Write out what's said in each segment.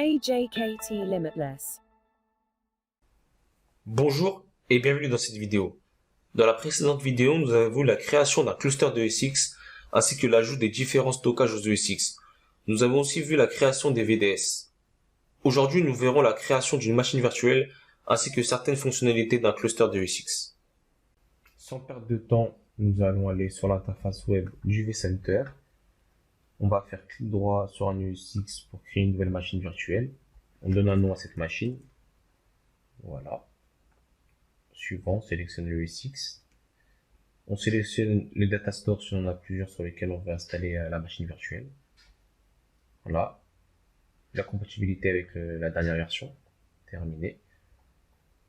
AJKT Limitless. Bonjour et bienvenue dans cette vidéo. Dans la précédente vidéo, nous avons vu la création d'un cluster de ESX ainsi que l'ajout des différents stockages aux ESX. Nous avons aussi vu la création des VDS. Aujourd'hui, nous verrons la création d'une machine virtuelle ainsi que certaines fonctionnalités d'un cluster de ESX. Sans perdre de temps, nous allons aller sur l'interface web du vCenter. On va faire clic droit sur un ESX pour créer une nouvelle machine virtuelle. On donne un nom à cette machine. Voilà. Suivant, on sélectionne le ESX. On sélectionne les datastores si on en a plusieurs sur lesquels on veut installer la machine virtuelle. Voilà. La compatibilité avec la dernière version. Terminé.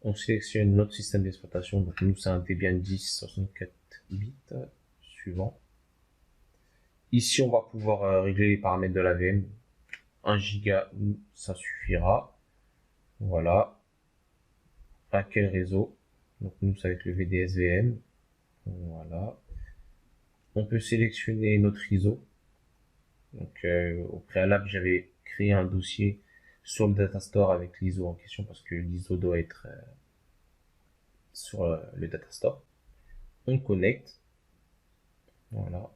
On sélectionne notre système d'exploitation. Donc nous, c'est un Debian 10 64 bits. Suivant. Ici, on va pouvoir régler les paramètres de la VM. 1 giga, ça suffira. Voilà. À quel réseau? Donc nous, ça va être le VDS VM. Voilà. On peut sélectionner notre ISO. Donc au préalable, j'avais créé un dossier sur le datastore avec l'ISO en question parce que l'ISO doit être sur le datastore. On connecte. Voilà.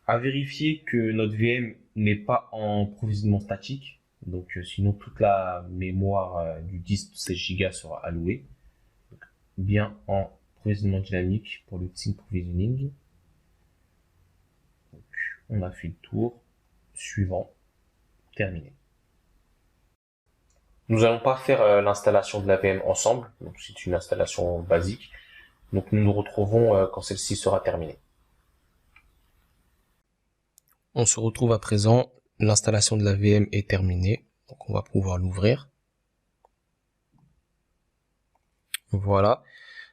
À vérifier que notre VM n'est pas en provisionnement statique. Donc sinon toute la mémoire du disque de 16 Go sera allouée. Donc, bien en provisionnement dynamique pour le sync provisioning. Donc, on a fait le tour. Suivant. Terminé. Nous n'allons pas faire l'installation de la VM ensemble. Donc c'est une installation basique. Donc nous nous retrouvons quand celle-ci sera terminée. On se retrouve à présent, l'installation de la VM est terminée, donc on va pouvoir l'ouvrir. Voilà,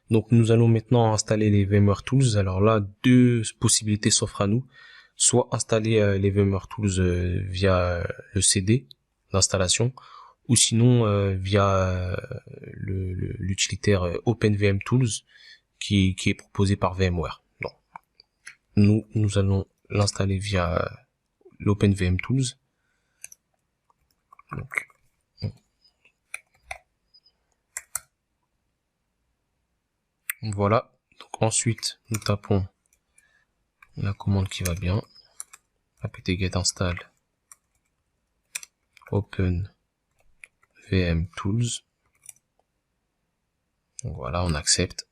donc nous allons maintenant installer les VMware Tools. Alors là, deux possibilités s'offrent à nous, soit installer les VMware Tools via le CD d'installation, ou sinon via l'utilitaire OpenVM Tools qui est proposé par VMware. Donc, nous allons l'installer via l'OpenVM Tools. Donc, voilà. Donc ensuite, nous tapons la commande qui va bien. apt-get install openvm tools. Donc voilà, on accepte.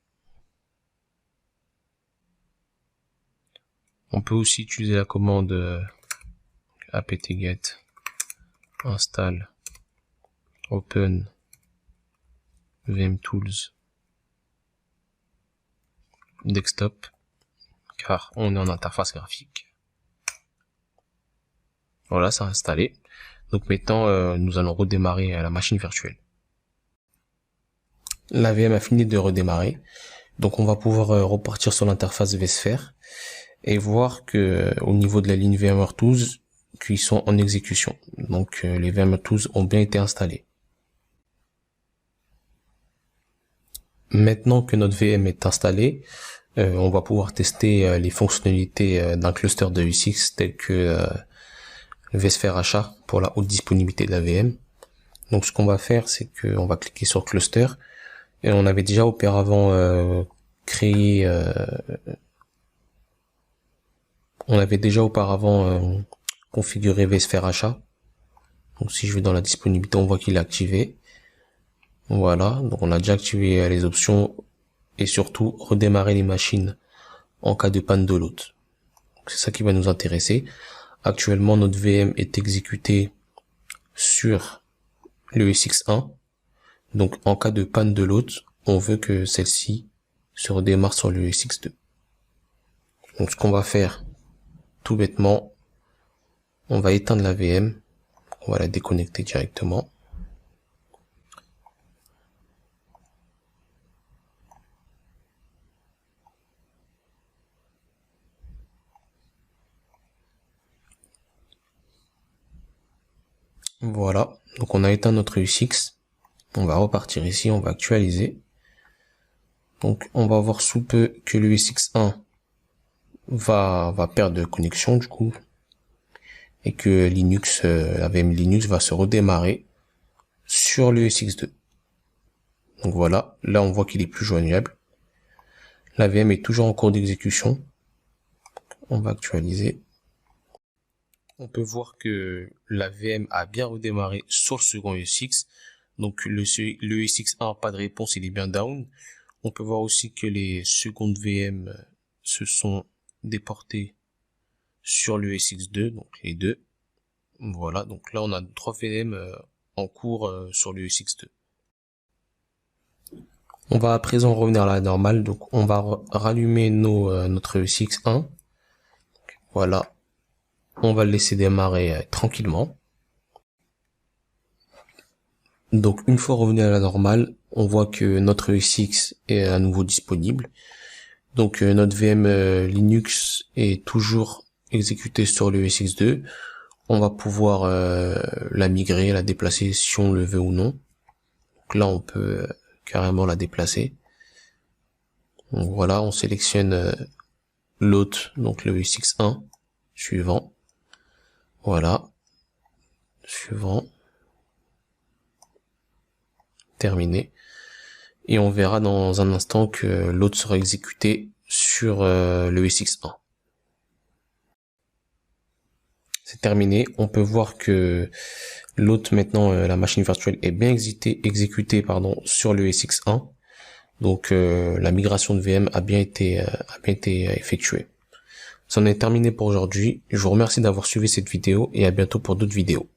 On peut aussi utiliser la commande apt-get install openvm tools desktop, car on est en interface graphique. Voilà, c'est installé. Donc maintenant, nous allons redémarrer la machine virtuelle. La VM a fini de redémarrer. Donc on va pouvoir repartir sur l'interface vSphere et voir que au niveau de la ligne VMware Tools, qu'ils sont en exécution. Donc les VMware Tools ont bien été installés. Maintenant que notre VM est installée, on va pouvoir tester les fonctionnalités d'un cluster de ESX tel que vSphere achat pour la haute disponibilité de la VM. Donc ce qu'on va faire, c'est qu'on va cliquer sur cluster et on avait déjà auparavant configuré vSphere achat. Donc si je vais dans la disponibilité, on voit qu'il est activé. Voilà, donc on a déjà activé les options et surtout redémarrer les machines en cas de panne de load. C'est ça qui va nous intéresser. Actuellement, notre VM est exécutée sur le ESX1. Donc en cas de panne de load, on veut que celle-ci se redémarre sur le ESX2. Donc ce qu'on va faire, tout bêtement, on va éteindre la VM. On va la déconnecter directement. Voilà, donc on a éteint notre ESX. On va repartir ici, on va actualiser. Donc on va voir sous peu que le ESX1 va perdre de connexion du coup. et que Linux, la VM Linux va se redémarrer sur le ESX2. Donc voilà, là on voit qu'il est plus joignable. La VM est toujours en cours d'exécution. On va actualiser. On peut voir que la VM a bien redémarré sur le second ESX. Donc le ESX1 pas de réponse, il est bien down. On peut voir aussi que les secondes VM se sont déportées sur le ESX2, donc les deux. Voilà, donc là on a 3 VM en cours sur le ESX2. On va à présent revenir à la normale, donc on va rallumer notre ESX1. Voilà, on va le laisser démarrer tranquillement. Donc une fois revenu à la normale, on voit que notre ESX est à nouveau disponible. Donc notre VM Linux est toujours exécutée sur le ESX2. On va pouvoir la migrer, la déplacer si on le veut ou non. Donc là on peut carrément la déplacer. Donc voilà, on sélectionne l'hôte, donc le ESX1, suivant. Voilà, suivant. Terminé. Et on verra dans un instant que l'hôte sera exécuté sur le ESX1. C'est terminé. On peut voir que l'hôte maintenant, la machine virtuelle est bien exécutée sur le ESX1. Donc la migration de VM a bien été effectuée. C'en est terminé pour aujourd'hui. Je vous remercie d'avoir suivi cette vidéo et à bientôt pour d'autres vidéos.